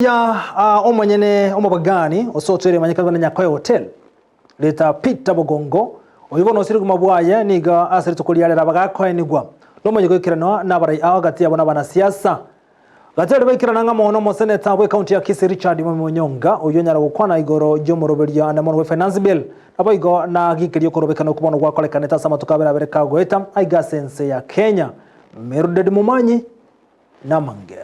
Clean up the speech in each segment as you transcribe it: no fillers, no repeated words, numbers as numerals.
Ya omanyene omabagani osotere manyakaga na Nyakoya Hotel leta Peter Bogongo oyibono siri kumabwaye niga asiri tukuliyalera bagakoye nigwa lomonye kwikirana n'abarai agati yabona bana siasa gatero bekirana ngamono mo senator we county ya Kisii Richard Munyonga oyonyara gukwana igoro ryo muroberia na mono finance bill abayigo na gikiriyo korobekana kubono gwakolekana tasama tukabera bereka goeta aiga sense ya Kenya Meruded Mumanyi namange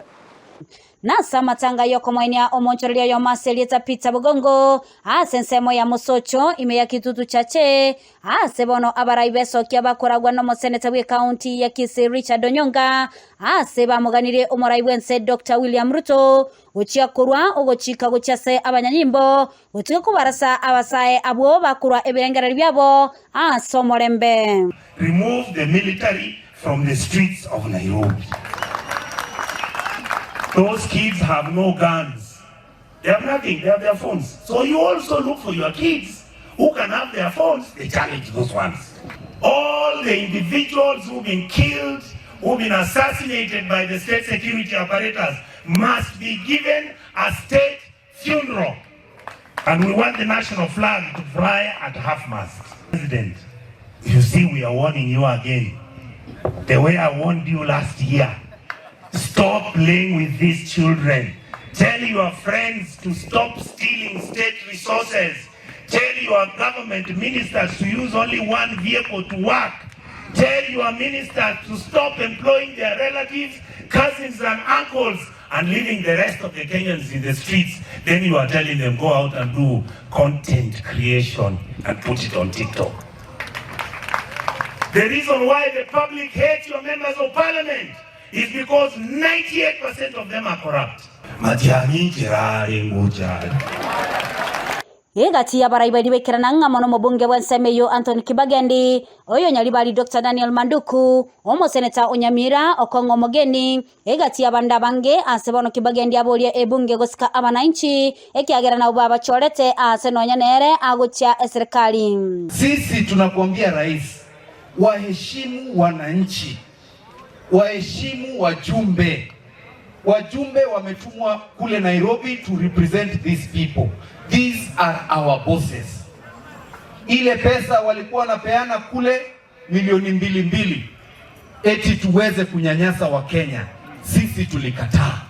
Nasa matanga yoko mwenia omonchorelia yo maselita Peter Bogongo asensemo ya musocho ime ya kitutu chache asebono abaraibeso kia bakoragwa no moseneta we county ya Kisii Richard Onyonga aseba muganire omoraibense Dr. William Ruto uchia kurwa ugochika guchase abanyanyimbo utuko kubarasa abasae abo bakurwa ebirengera byabo asomorembe. Remove the military from the streets of Nairobi. Those kids have no guns. They have nothing. They have their phones. So you also look for your kids who can have their phones. They challenge those ones. All the individuals who've been killed, who've been assassinated by the state security apparatus must be given a state funeral. And we want the national flag to fly at half-mast. President, you see, we are warning you again. The way I warned you last year. Stop playing with these children. Tell your friends to stop stealing state resources. Tell your government ministers to use only one vehicle to work. Tell your ministers to stop employing their relatives, cousins and uncles and leaving the rest of the Kenyans in the streets. Then you are telling them go out and do content creation and put it on TikTok. The reason why the public hates your members of parliament is because 98% of them are corrupt. Yegati ya baraibadi wekirana ngamono mobunge wensemeyo Anthony Kibagendi oyo nyalibali Dr. Daniel Manduku omo seneta Onyamira Okongo Mogeni yegati ya bandabange asebono Kibagendi abolie ebunge gosika abananchi ekiagera na ubaba chorete asenonya nere agucha serikali. Sisi tunakuambia rais waheshimu wananchi, waheshimu wajumbe. Wajumbe wametumwa kule Nairobi to represent these people. These are our bosses. Ile pesa walikuwa wanapeana kule milioni 2 eti tuweze kunyanyasa wa Kenya. Sisi tulikataa.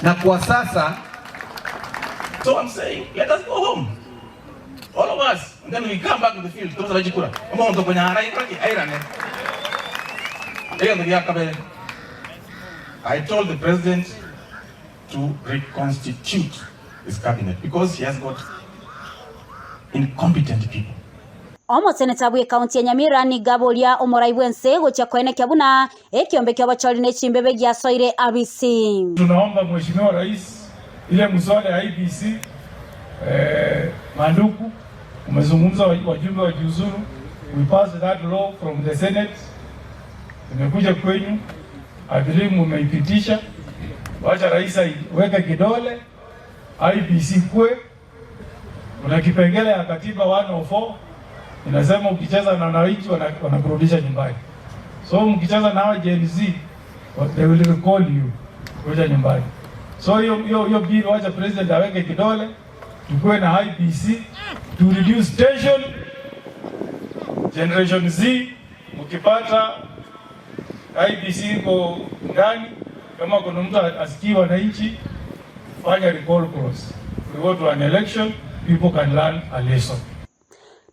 Na kwa sasa, so I'm saying, let us go home. All of us. And then we come back to the field. I told the president to reconstitute his cabinet because he has got incompetent people. Omo seneta bwe county ya Nyamira ni gabolia omoraibense gocha kwene kyabuna ekiombe kyabacholi ne chimbebe gya soire abisi. Tunaomba mheshimiwa rais ile mswada ya IBC Manduku umezungumza wajumbe wa jiuzuru, we passed that law from the Senate. Tumekuja kwenyu, I believe mmeipitisha. Wacha rais weke kidole IBC kwe. Kuna kipengele ya katiba 104 inasema ukicheza na wananchi wanakurudisha nyumbani. So mkicheza na Gen Z they will recall you kuja nyumbani. So hiyo bill wacha president aweke kidole tukue na IBC to reduce tension. Generation Z mkipata IBC iko ndani, kama kuna mtu asikii wananchi, fanya recall clause. We go to an election, people can learn a lesson.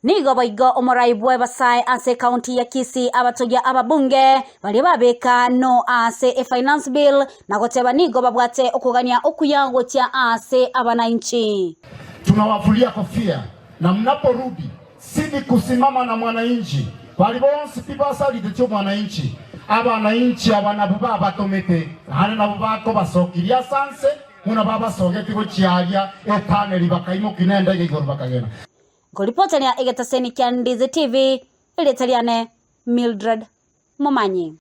Nigo baigo omoraibu basai ase county ya Kisii abatogia ababunge bali babeka no ase a finance bill na goteba nigo babwate okugania okuyango tia ase abananchi. Tunawavulia kofia na mnaporudi sidi kusimama na mwananchi bali bonsi pibasali de mwananchi abananchi abanababa batomete hane nabo bako basokiria sanse muna baba sogeti go chiaria etaneri bakaimo kinenda igoro bakagena. Golipota ya Egetaseni Kya Ndizi TV ile taliane Mildred Mumanyi.